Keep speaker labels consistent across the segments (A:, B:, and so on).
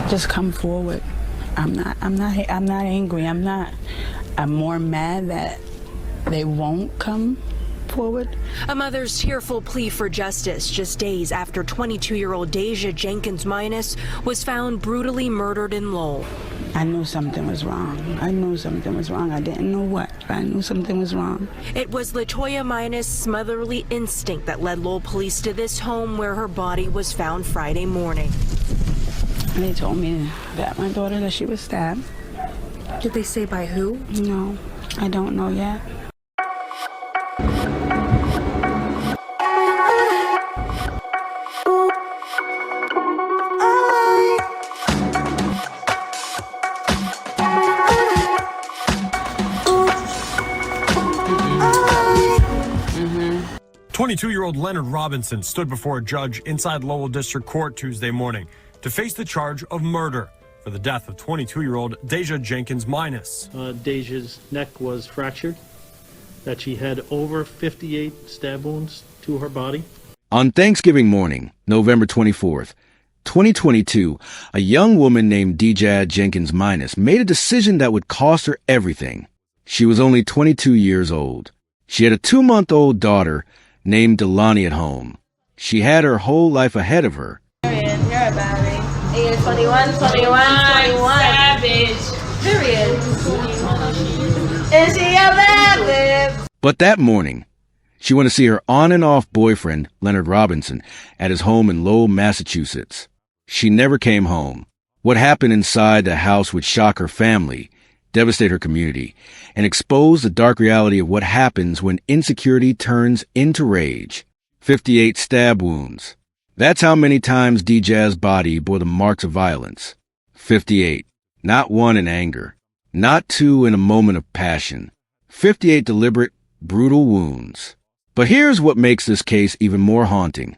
A: Just come forward. I'm not angry. I'm more mad that they won't come forward.
B: A mother's tearful plea for justice just days after 22-year-old Deja Jenkins Minus was found brutally murdered in Lowell.
A: I knew something was wrong. I didn't know what, but I knew something was wrong.
B: It was LaToya Minus' motherly instinct that led Lowell police to this home where her body was found Friday morning.
A: And they told me that my daughter, that she was stabbed.
B: Did they say by who?
A: No, I don't know yet.
C: Mm-hmm. 22-year-old Leonard Robinson stood before a judge inside Lowell District Court Tuesday morning to face the charge of murder for the death of 22-year-old Deja Jenkins Minus.
D: Deja's neck was fractured, that she had over 58 stab wounds to her body.
E: On Thanksgiving morning, November 24th, 2022, a young woman named Deja Jenkins Minus made a decision that would cost her everything. She was only 22 years old. She had a 2-month-old daughter named Delaney at home. She had her whole life ahead of her.
F: Period. You're a baddie. Age 21. Savage. Period. Is she a bad bitch?
E: But that morning, she went to see her on and off boyfriend, Leonard Robinson, at his home in Lowell, Massachusetts. She never came home. What happened inside the house would shock her family, devastate her community, and expose the dark reality of what happens when insecurity turns into rage. 58 stab wounds. That's how many times Deja's body bore the marks of violence. 58. Not one in anger. Not two in a moment of passion. 58 deliberate, brutal wounds. But here's what makes this case even more haunting.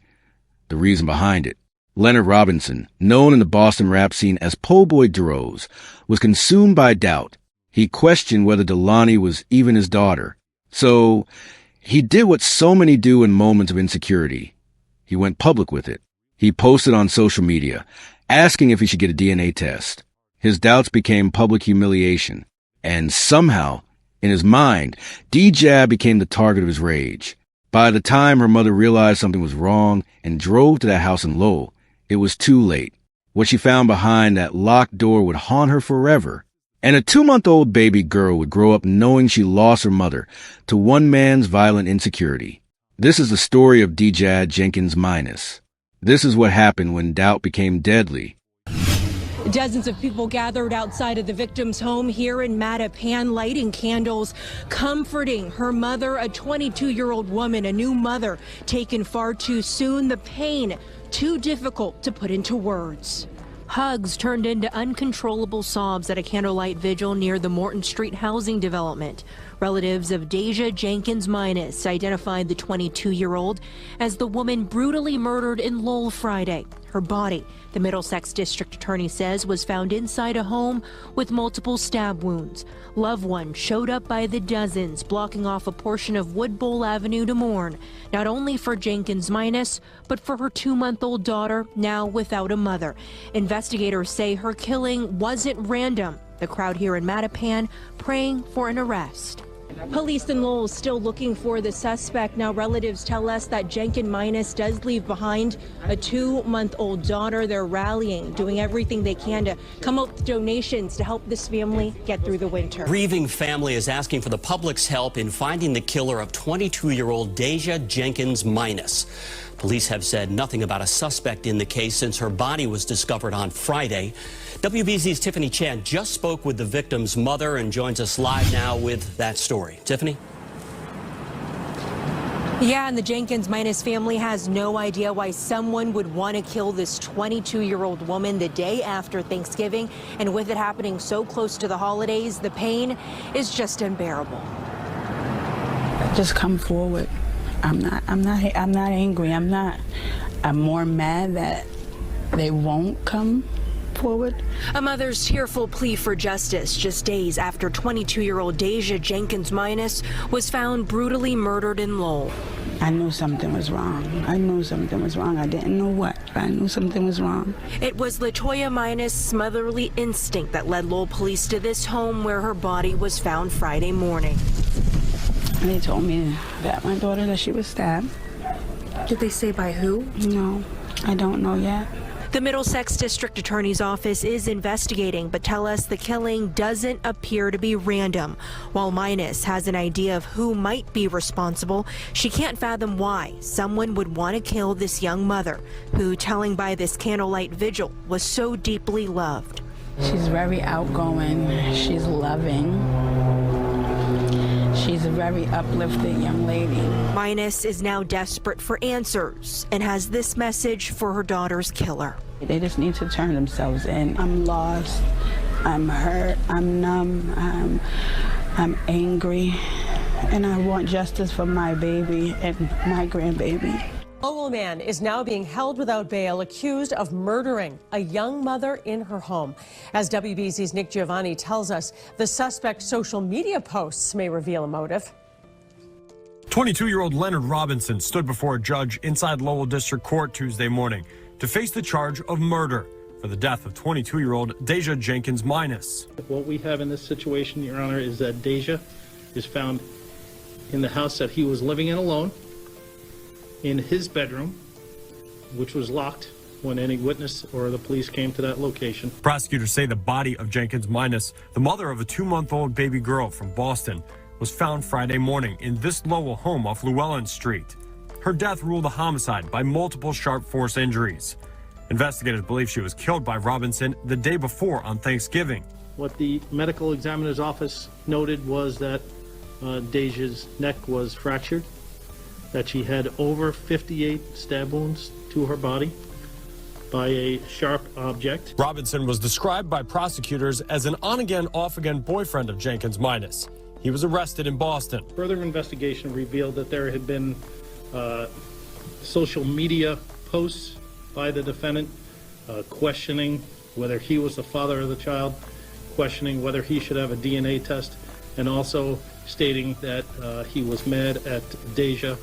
E: The reason behind it. Leonard Robinson, known in the Boston rap scene as Po' Boy Dros, was consumed by doubt. He questioned whether Delaney was even his daughter. So he did what so many do in moments of insecurity. He went public with it. He posted on social media, asking if he should get a DNA test. His doubts became public humiliation. And somehow, in his mind, Deja became the target of his rage. By the time her mother realized something was wrong and drove to that house in Lowell, it was too late. What she found behind that locked door would haunt her forever. And a 2-month-old baby girl would grow up knowing she lost her mother to one man's violent insecurity. This is the story of Deja Jenkins Minus. This is what happened when doubt became deadly.
B: Dozens of people gathered outside of the victim's home here in Mattapan, lighting candles, comforting her mother, a 22-year-old woman, a new mother, taken far too soon, the pain too difficult to put into words. Hugs turned into uncontrollable sobs at a candlelight vigil near the Morton Street housing development. Relatives of Deja Jenkins Minus identified the 22-year-old as the woman brutally murdered in Lowell Friday. Her body, the Middlesex District Attorney says, was found inside a home with multiple stab wounds. Loved ones showed up by the dozens, blocking off a portion of Wood Bowl Avenue to mourn, not only for Jenkins Minus, but for her 2-month-old daughter, now without a mother. Investigators say her killing wasn't random. The crowd here in Mattapan praying for an arrest. Police in Lowell still looking for the suspect. Now relatives tell us that Jenkins Minus does leave behind a 2-month-old daughter. They're rallying, doing everything they can to come up with donations to help this family get through the winter.
G: Grieving family is asking for the public's help in finding the killer of 22-year-old Deja Jenkins Minus. Police have said nothing about a suspect in the case since her body was discovered on Friday. WBZ's Tiffany Chan just spoke with the victim's mother and joins us live now with that story. Tiffany?
B: Yeah, and the Jenkins Minus family has no idea why someone would want to kill this 22-year-old woman the day after Thanksgiving. And with it happening so close to the holidays, the pain is just unbearable.
A: Just come forward. I'm not angry. I'm more mad that they won't come forward.
B: A mother's tearful plea for justice just days after 22-year-old Deja Jenkins Minus was found brutally murdered in Lowell.
A: I knew something was wrong. I knew something was wrong. I didn't know what, but I knew something was wrong.
B: It was LaToya Minus' motherly instinct that led Lowell police to this home where her body was found Friday morning.
A: They told me that my daughter, that she was stabbed.
B: Did they say by who?
A: No, I don't know yet.
B: The Middlesex District Attorney's Office is investigating, but tell us the killing doesn't appear to be random. While Minus has an idea of who might be responsible, she can't fathom why someone would want to kill this young mother, who, telling by this candlelight vigil, was so deeply loved.
A: She's very outgoing. She's loving. She's a very uplifted young lady.
B: Minus is now desperate for answers and has this message for her daughter's killer.
A: They just need to turn themselves in. I'm lost. I'm hurt. I'm numb. I'm angry. And I want justice for my baby and my grandbaby.
H: Lowell man is now being held without bail, accused of murdering a young mother in her home. As WBZ's Nick Giovanni tells us, the suspect's social media posts may reveal a motive.
C: 22-year-old Leonard Robinson stood before a judge inside Lowell District Court Tuesday morning to face the charge of murder for the death of 22-year-old Deja Jenkins Minus.
D: What we have in this situation, Your Honor, is that Deja is found in the house that he was living in alone, in his bedroom, which was locked when any witness or the police came to that location.
C: Prosecutors say the body of Jenkins Minus, the mother of a 2-month-old baby girl from Boston, was found Friday morning in this Lowell home off Llewellyn Street. Her death ruled a homicide by multiple sharp force injuries. Investigators believe she was killed by Robinson the day before on Thanksgiving.
D: What the medical examiner's office noted was that Deja's neck was fractured, that she had over 58 stab wounds to her body by a sharp object.
C: Robinson was described by prosecutors as an on-again, off-again boyfriend of Jenkins Minus. He was arrested in Boston.
D: Further investigation revealed that there had been social media posts by the defendant questioning whether he was the father of the child, questioning whether he should have a DNA test, and also stating that he was mad at Deja,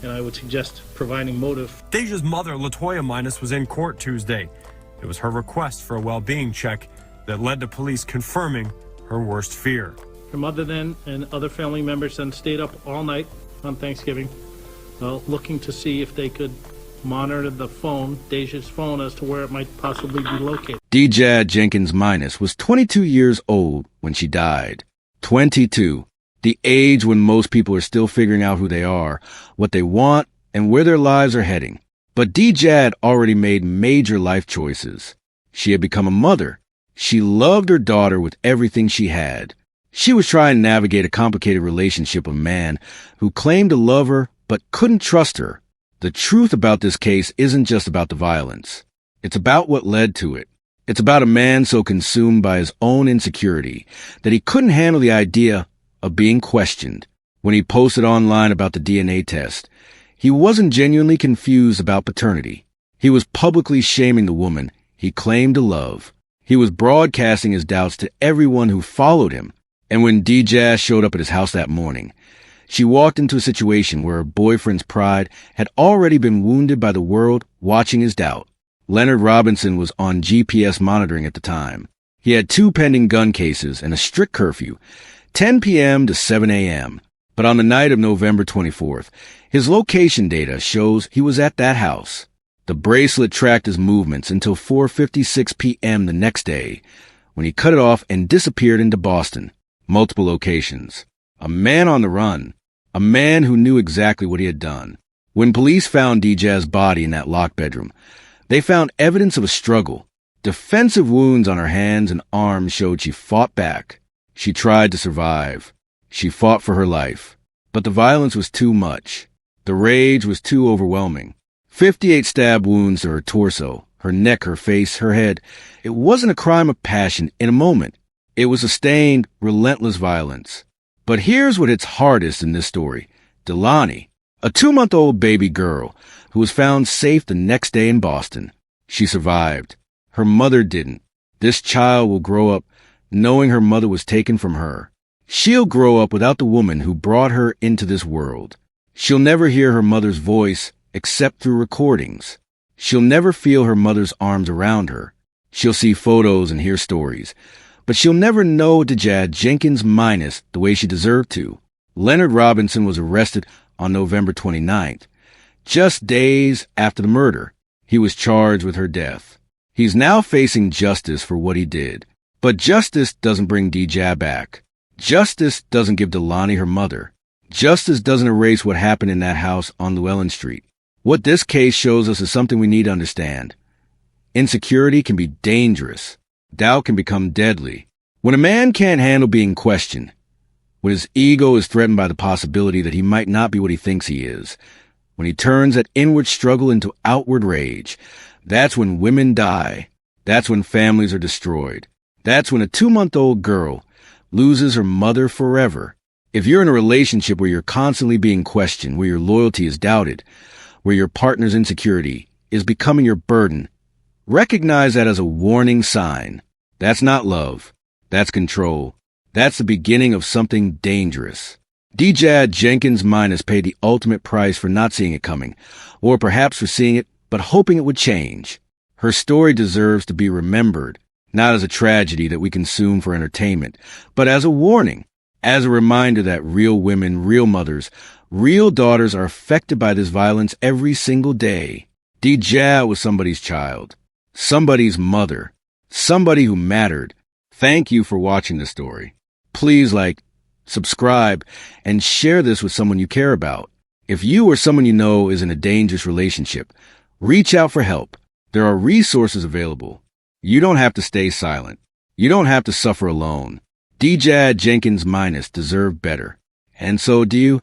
D: and I would suggest providing motive.
C: Deja's mother, LaToya Minus, was in court Tuesday. It was her request for a well-being check that led to police confirming her worst fear.
D: Her mother then and other family members then stayed up all night on Thanksgiving, looking to see if they could monitor the phone, Deja's phone, as to where it might possibly be located.
E: Deja Jenkins Minus was 22 years old when she died. 22. The age when most people are still figuring out who they are, what they want, and where their lives are heading. But Deja had already made major life choices. She had become a mother. She loved her daughter with everything she had. She was trying to navigate a complicated relationship with a man who claimed to love her but couldn't trust her. The truth about this case isn't just about the violence. It's about what led to it. It's about a man so consumed by his own insecurity that he couldn't handle the idea of being questioned. When he posted online about the DNA test, he wasn't genuinely confused about paternity. He was publicly shaming the woman he claimed to love. He was broadcasting his doubts to everyone who followed him. And when Deja showed up at his house that morning, she walked into a situation where her boyfriend's pride had already been wounded by the world watching his doubt. Leonard Robinson was on GPS monitoring at the time. He had 2 pending gun cases and a strict curfew, 10 p.m. to 7 a.m. But on the night of November 24th, his location data shows he was at that house. The bracelet tracked his movements until 4:56 p.m. the next day, when he cut it off and disappeared into Boston. Multiple locations. A man on the run. A man who knew exactly what he had done. When police found Deja's body in that locked bedroom, they found evidence of a struggle. Defensive wounds on her hands and arms showed she fought back. She tried to survive. She fought for her life. But the violence was too much. The rage was too overwhelming. 58 stab wounds to her torso, her neck, her face, her head. It wasn't a crime of passion in a moment. It was sustained, relentless violence. But here's what hits hardest in this story. Delaney, a 2-month-old baby girl who was found safe the next day in Boston. She survived. Her mother didn't. This child will grow up knowing her mother was taken from her. She'll grow up without the woman who brought her into this world. She'll never hear her mother's voice except through recordings. She'll never feel her mother's arms around her. She'll see photos and hear stories. But she'll never know Deja Jenkins Minus the way she deserved to. Leonard Robinson was arrested on November 29th, just days after the murder. He was charged with her death. He's now facing justice for what he did. But justice doesn't bring Deja back. Justice doesn't give Delaney her mother. Justice doesn't erase what happened in that house on Llewellyn Street. What this case shows us is something we need to understand. Insecurity can be dangerous. Doubt can become deadly. When a man can't handle being questioned, when his ego is threatened by the possibility that he might not be what he thinks he is, when he turns that inward struggle into outward rage, that's when women die. That's when families are destroyed. That's when a 2-month-old girl loses her mother forever. If you're in a relationship where you're constantly being questioned, where your loyalty is doubted, where your partner's insecurity is becoming your burden, recognize that as a warning sign. That's not love. That's control. That's the beginning of something dangerous. Deja Jenkins Minus paid the ultimate price for not seeing it coming, or perhaps for seeing it but hoping it would change. Her story deserves to be remembered, not as a tragedy that we consume for entertainment, but as a warning, as a reminder that real women, real mothers, real daughters are affected by this violence every single day. Deja was somebody's child, somebody's mother, somebody who mattered. Thank you for watching this story. Please like, subscribe, and share this with someone you care about. If you or someone you know is in a dangerous relationship, reach out for help. There are resources available. You don't have to stay silent. You don't have to suffer alone. Deja Jenkins Minus deserved better. And so do you.